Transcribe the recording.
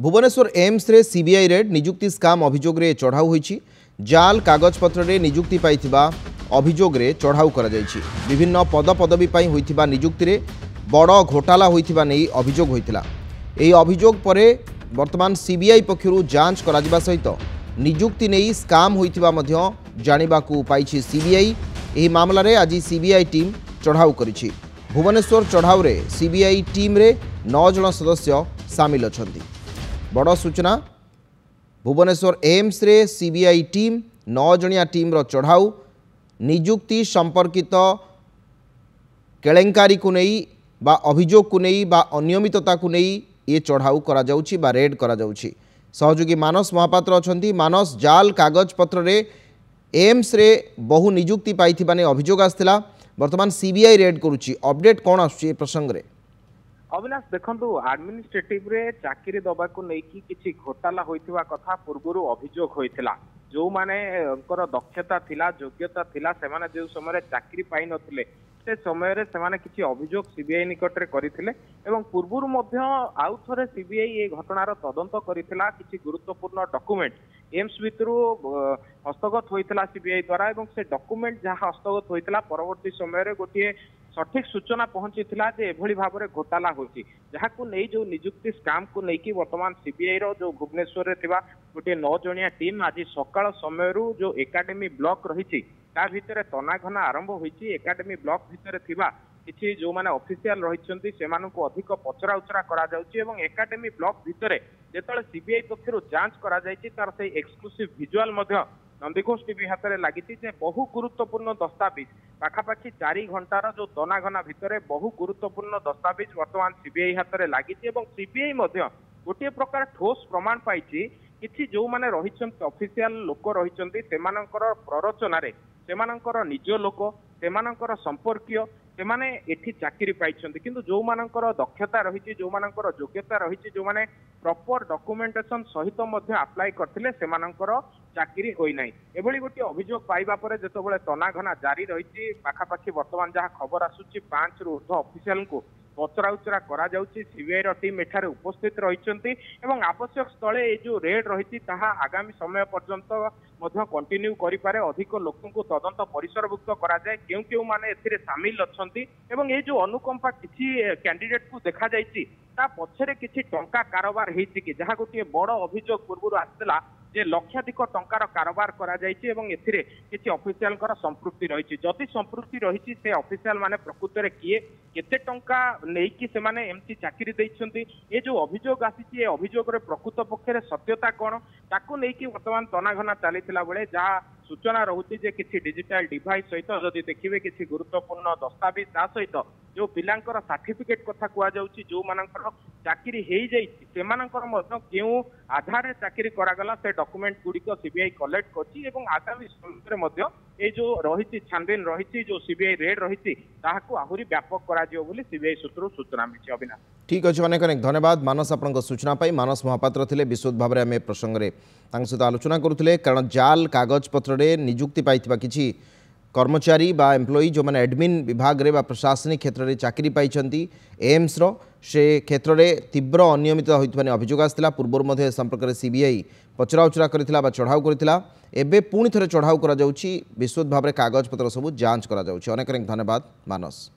Bhubaneswar AIIMS रे CBI red निजुक्ति scam अभियोग रे चढ़ाऊ होईछि। जाल कागजपत्र रे निजुक्ति पाइथिबा अभियोग रे चढ़ाऊ करा जायछि। विभिन्न पद पदवी पई होइथिबा निजुक्ति रे बड़ घोटाला होइथिबा नै अभियोग होइथिला। एही अभियोग परे वर्तमान सीबीआई पक्षरु जांच करा जिबा सहित निजुक्ति नै स्काम होइथिबा मध्य जानिबाकू पाइछि सीबीआई। एही मामला रे आज सीबीआई टीम चढ़ाऊ करिछि। भुवनेश्वर चढ़ाऊ रे सीबीआई टीम रे 9 जन सदस्य सामिल अछंती। बड़ सूचना भुवनेश्वर एम्स रे सीबीआई टीम 9 जणिया टीम रो चढ़ाऊ निजुक्ति संपर्कित केलेंकारी को नहीं बा अभियोग को नहीं बा अनियमितता को नहीं ये चढ़ाऊ करा जाउछि बा रेड करा जाउछि। सहयोगी मानस महापात्र अछंती। मानस जाल कागज पत्र रे एम्स रे बहु निजुक्ति पाइथिबा ने अभियोग आस्थिला। वर्तमान सीबीआई रेड करूछि। अपडेट कोन आछी प्रसंग रे? अविनाश देखंतु एडमिनिस्ट्रेटिव रे चाकरी दबा को लेकी किछि घोटाला होइथिबा कथा पूर्वरु अभियोग होइथिला। जो माने दक्षता थिला योग्यता थिला से माने जो समय चाकरी पाई नथिले से समय रे से माने किछि अभियोग सीबीआई निकट रे करिथिले एवं पूर्वरु मध्य आउ थरे सीबीआई ए घटनार तदंत करिथिला। किछि गुरुत्वपूर्ण डॉक्यूमेंट एम्स भितरु हस्तगत होइथिला सीबीआई द्वारा एवं से डॉक्यूमेंट जहाँ हस्तगत होइथिला परवर्ती समय रे गोटे सठिक सूचना पहुंची जे एभली भाव घोटाला होची जहां नहीं जो निजुक्ति स्काम को लेकिन वर्तमान सीबीआई रो जो भुवनेश्वर रे थिबा गोटे 9 जणिया टीम आज सकाळ समय जो एकाडेमी ब्लॉक रही भितर तनाघना आरंभ होईची। एकाडेमी ब्लॉक भितर थिबा किछि जो माने ऑफिशियल रहिसंती सेमानकु अधिक पचरा उचरा करा जाउची एवं एकाडेमी ब्लॉक भितर जेतले सीबीआई पक्षरु जांच करा जायची तार से एक्सक्लूसिव विजुअल मध्य नंदीघोष टीवी हाथ में लगी बहु गुरुत्वपूर्ण दस्तावेज पाखापाखि 4 घंटार जो तनाघना भितर बहु गुरुत्वपूर्ण दस्तावेज वर्तमान सीबीआई हाथ में लगी। सीबीआई गोटे प्रकार ठोस प्रमाण पाई कि जो माने रहिचंती ऑफिशियल लोक रहिचंती सेमानंकर प्ररोचना सेमानंकर निज लोक सेमानंकर संपर्कीय सेमाने एठी चाकरी पाइछंती किंतु जो मानंकर दक्षता रही जो मानंकर योग्यता रही जो माने प्रॉपर डॉक्यूमेंटेशन सहित मध्य अप्लाई करथिले सेमानंकर चाकरी होई नाही। एभली गोटे अभियोग पाइबा परे जेतबेले तनाघना जारी रही पाखापाखि वर्तमान जहाँ खबर आसुची 5 रु ऊर्ध्व ऑफिशियल को पचरा उचरा करा जाउची। सीबीआई रो टीम एठारे उपस्थित रहिचंती एवं आवश्यक स्थले ए जो रेड रही ताहा आगामी समय पर्यंत मध्य कंटिन्यू करि पारे। अधिक लोकंकु तदंत परिसरभुक्त करा जाय केउ केउ माने एथिरे शामिल अछंती एवं ए जो अनुकंपा किछि कैंडिडेट को देखा जायछि ता पछरे किछि टंका कारोबार हेछि कि जहा गोटे बड़ अभियोग पूर्व आसला जे लक्षाधिक टंकार कारोबार करा जायछि एवं एथिरे किछि ऑफिशियल कर संपृक्ति रहिछि। जदि संपृक्ति रहिछि से ऑफिशियल माने प्रकृत रे किए केते टंका नेकी से माने एमती चाकरी दैछंती ए जो अभियोग आसीछि ए अभियोग रे प्रकृत पक्षरे सत्यता कोन ताकू नेकी वर्तमान तनाघना चलीथिला बेले जहा सूचना रहुछि जे किछि डिजिटल डिवाइस सहित जदि देखिबे किछि गुरुत्वपूर्ण दस्तावेज ता सहित जो पिलांकर सर्टिफिकेट कथा कुआ जाउछि जो मानकर चाकरी हेई जाइछि सेमानकर मध्य केउ आधार रे चाकरी करागला से डॉक्यूमेंट गुडी को सीबीआई कलेक्ट करछि एवं आगामी समय मध्य ए जो रहिछि छानबीन रहिछि जो सीबीआई रेड रहिछि ताहाकू आहुरी व्यापक करा जियो बोली सीबीआई सूत्रु सूचना मिछि। अविनाश ठीक अछि, अनेक अनेक धन्यवाद मानस आपनक सूचना पाई। मानस महापात्र थिले विशुद्ध भाव में आम प्रसंग रे तांक सहित आलोचना करुथिले कारण जाल कागज पत्र रे निजुक्ति पाइथिबा किछि कर्मचारी बा एम्प्लॉई जो माने एडमिन विभाग रे बा प्रशासनिक क्षेत्र रे चाकरी पाइछंती एम्स रो से क्षेत्र में तीव्र अनियमित होइतबाने अभियोग आस्थिला। पूर्व मध्य संपर्क में सीबीआई पचरा उचरा करथिला बा चढ़ाऊ करथिला। एबे पुणी थरे चढ़ाऊ करा जाउछि विशुद्ध भाव में कागज पत्र सब जांच करा जाउछि। अनेक अनेक धन्यवाद मानस।